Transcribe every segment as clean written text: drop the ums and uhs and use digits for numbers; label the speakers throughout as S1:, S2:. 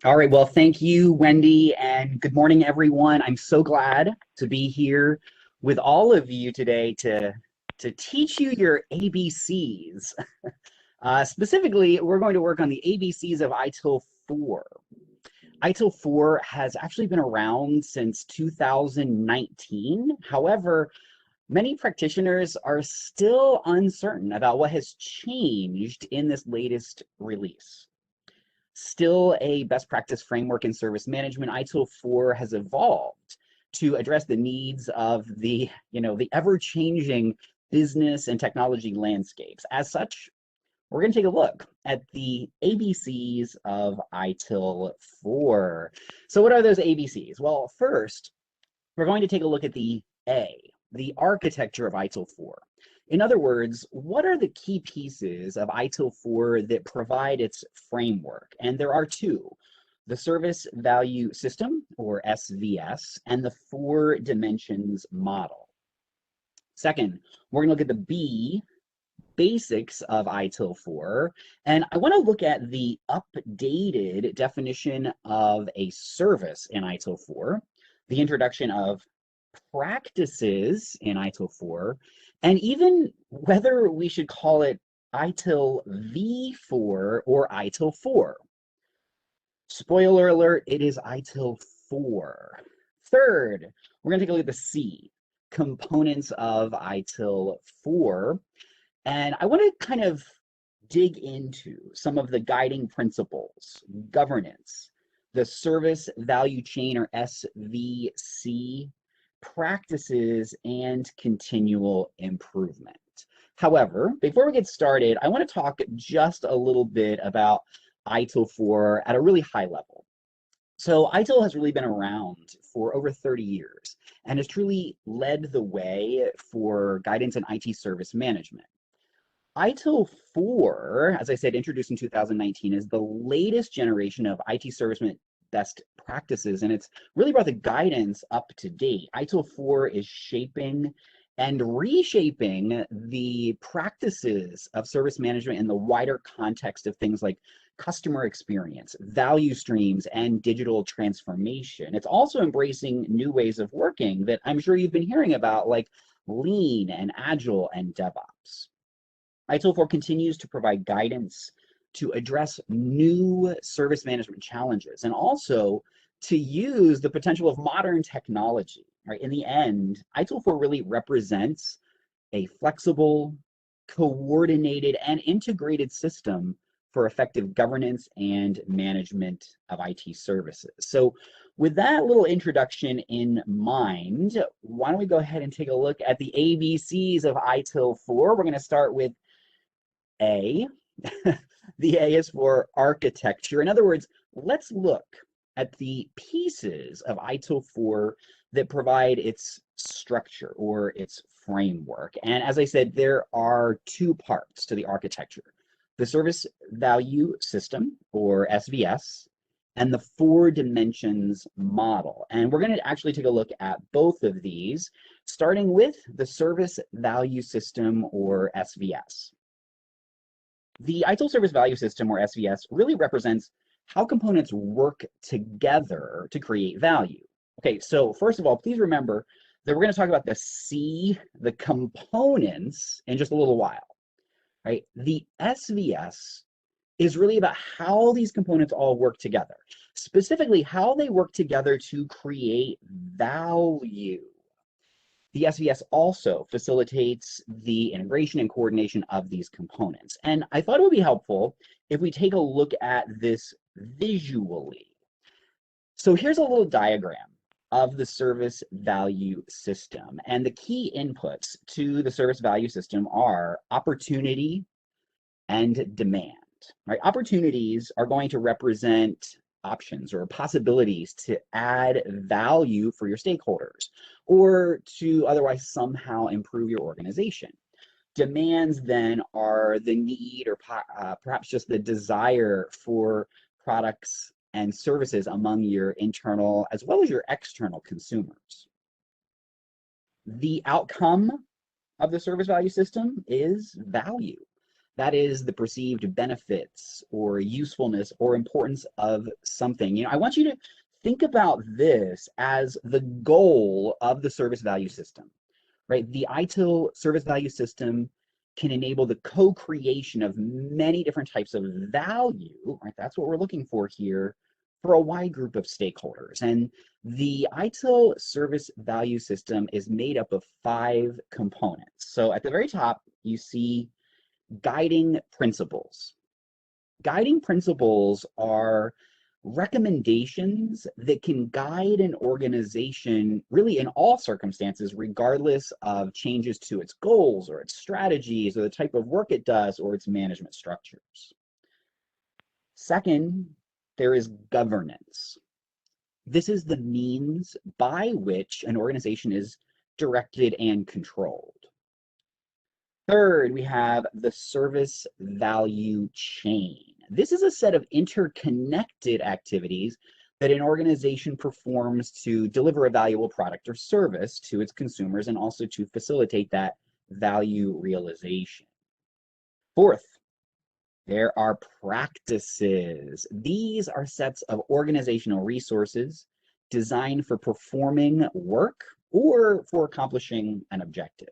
S1: All right, well, thank you, Wendy, and good morning, everyone. I'm so glad to be here with all of you today to teach you your ABCs. Specifically, we're going to work on the ABCs of ITIL 4. ITIL 4 has actually been around since 2019. However, many practitioners are still uncertain about what has changed in this latest release. Still a best practice framework in service management, ITIL 4 has evolved to address the needs of the ever-changing business and technology landscapes. As such, we're going to take a look at the ABCs of ITIL 4. So what are those ABCs? Well, first, we're going to take a look at the A, the architecture of ITIL 4. In other words, what are the key pieces of ITIL 4 that provide its framework? And there are two, the Service Value System, or SVS, and the Four Dimensions Model. Second, we're going to look at the B, basics of ITIL 4, and I want to look at the updated definition of a service in ITIL 4, the introduction of practices in ITIL 4, and even whether we should call it ITIL V4 or ITIL 4. Spoiler alert, it is ITIL 4. Third, we're going to take a look at the C, components of ITIL 4. And I want to kind of dig into some of the guiding principles, governance, the service value chain or SVC, practices, and continual improvement. However, before we get started, I want to talk just a little bit about ITIL 4 at a really high level. So ITIL has really been around for over 30 years and has truly led the way for guidance in IT service management. ITIL 4, as I said, introduced in 2019, is the latest generation of IT service best practices, and it's really brought the guidance up to date. ITIL 4 is shaping and reshaping the practices of service management in the wider context of things like customer experience, value streams, and digital transformation. It's also embracing new ways of working that I'm sure you've been hearing about, like lean and agile and DevOps. ITIL 4 continues to provide guidance to address new service management challenges and also to use the potential of modern technology. Right? In the end, ITIL 4 really represents a flexible, coordinated, and integrated system for effective governance and management of IT services. So with that little introduction in mind, why don't we go ahead and take a look at the ABCs of ITIL 4. We're going to start with A. The A is for architecture. In other words, let's look at the pieces of ITIL 4 that provide its structure or its framework. And as I said, there are two parts to the architecture, the Service Value System, or SVS, and the Four Dimensions Model. And we're going to actually take a look at both of these, starting with the Service Value System, or SVS. The ITIL Service Value System, or SVS, really represents how components work together to create value. Okay, so first of all, please remember that we're going to talk about the C, the components, in just a little while, right? The SVS is really about how these components all work together, specifically how they work together to create value. The SVS also facilitates the integration and coordination of these components. And I thought it would be helpful if we take a look at this visually. So here's a little diagram of the service value system. And the key inputs to the service value system are opportunity and demand. Right? Opportunities are going to represent options or possibilities to add value for your stakeholders or to otherwise somehow improve your organization. Demands then are the need or perhaps just the desire for products and services among your internal as well as your external consumers. The outcome of the service value system is value. That is the perceived benefits or usefulness or importance of something. I want you to think about this as the goal of the service value system, right? The ITIL service value system can enable the co-creation of many different types of value, right? That's what we're looking for here for a wide group of stakeholders. And the ITIL service value system is made up of 5 components. So at the very top, you see guiding principles. Guiding principles are recommendations that can guide an organization really in all circumstances, regardless of changes to its goals or its strategies or the type of work it does or its management structures. Second, there is governance. This is the means by which an organization is directed and controlled. Third, we have the service value chain. This is a set of interconnected activities that an organization performs to deliver a valuable product or service to its consumers and also to facilitate that value realization. Fourth, there are practices. These are sets of organizational resources designed for performing work or for accomplishing an objective.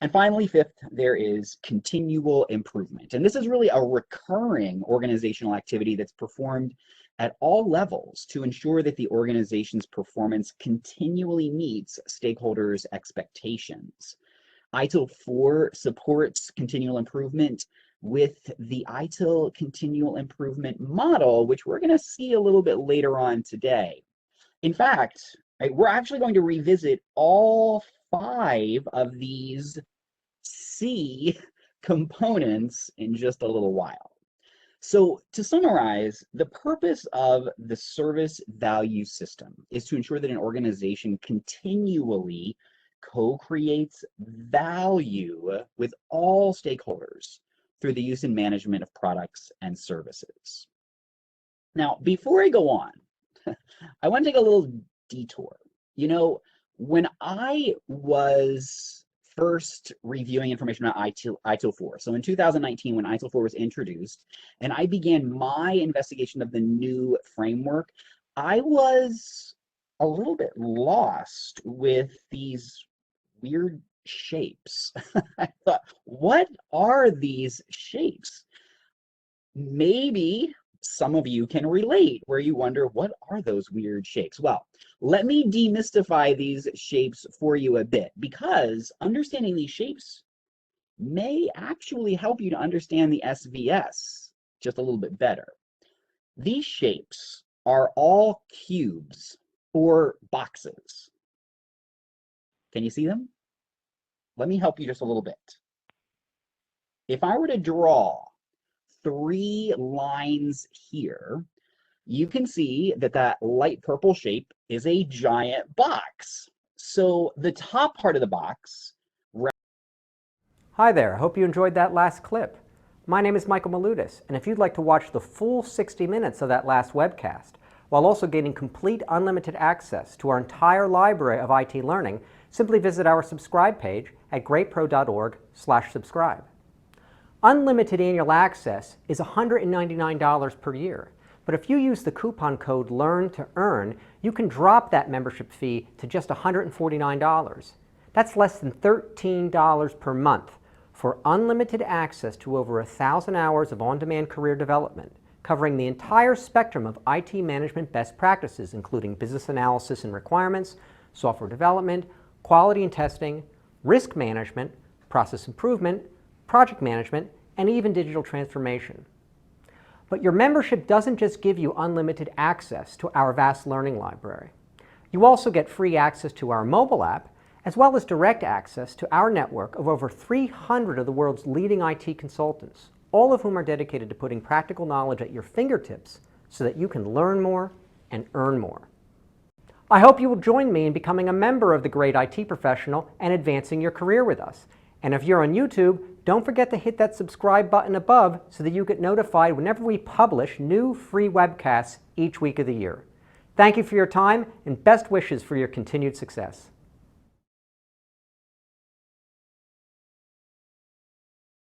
S1: And finally, fifth, there is continual improvement. And this is really a recurring organizational activity that's performed at all levels to ensure that the organization's performance continually meets stakeholders' expectations. ITIL 4 supports continual improvement with the ITIL continual improvement model, which we're going to see a little bit later on today. In fact, right, we're actually going to revisit all 5 of these C components in just a little while. So to summarize, the purpose of the service value system is to ensure that an organization continually co-creates value with all stakeholders through the use and management of products and services. Now, before I go on, I want to take a little detour. When I was first reviewing information on ITIL 4, so in 2019, when ITIL 4 was introduced, and I began my investigation of the new framework, I was a little bit lost with these weird shapes. I thought, what are these shapes? Maybe some of you can relate, where you wonder, what are those weird shapes? Well, let me demystify these shapes for you a bit, because understanding these shapes may actually help you to understand the SVS just a little bit better. These shapes are all cubes or boxes. Can you see them? Let me help you just a little bit. If I were to draw 3 lines here, you can see that that light purple shape is a giant box. So the top part of the box...
S2: Hi there, hope you enjoyed that last clip. My name is Michael Maludis, and if you'd like to watch the full 60 minutes of that last webcast, while also gaining complete unlimited access to our entire library of IT learning, simply visit our subscribe page at greatpro.org/subscribe. Unlimited annual access is $199 per year, but if you use the coupon code LEARN2EARN, you can drop that membership fee to just $149. That's less than $13 per month for unlimited access to over 1,000 hours of on-demand career development, covering the entire spectrum of IT management best practices, including business analysis and requirements, software development, quality and testing, risk management, process improvement, project management, and even digital transformation. But your membership doesn't just give you unlimited access to our vast learning library. You also get free access to our mobile app, as well as direct access to our network of over 300 of the world's leading IT consultants, all of whom are dedicated to putting practical knowledge at your fingertips so that you can learn more and earn more. I hope you will join me in becoming a member of the Great IT Professional and advancing your career with us. And if you're on YouTube, don't forget to hit that subscribe button above so that you get notified whenever we publish new free webcasts each week of the year. Thank you for your time and best wishes for your continued success.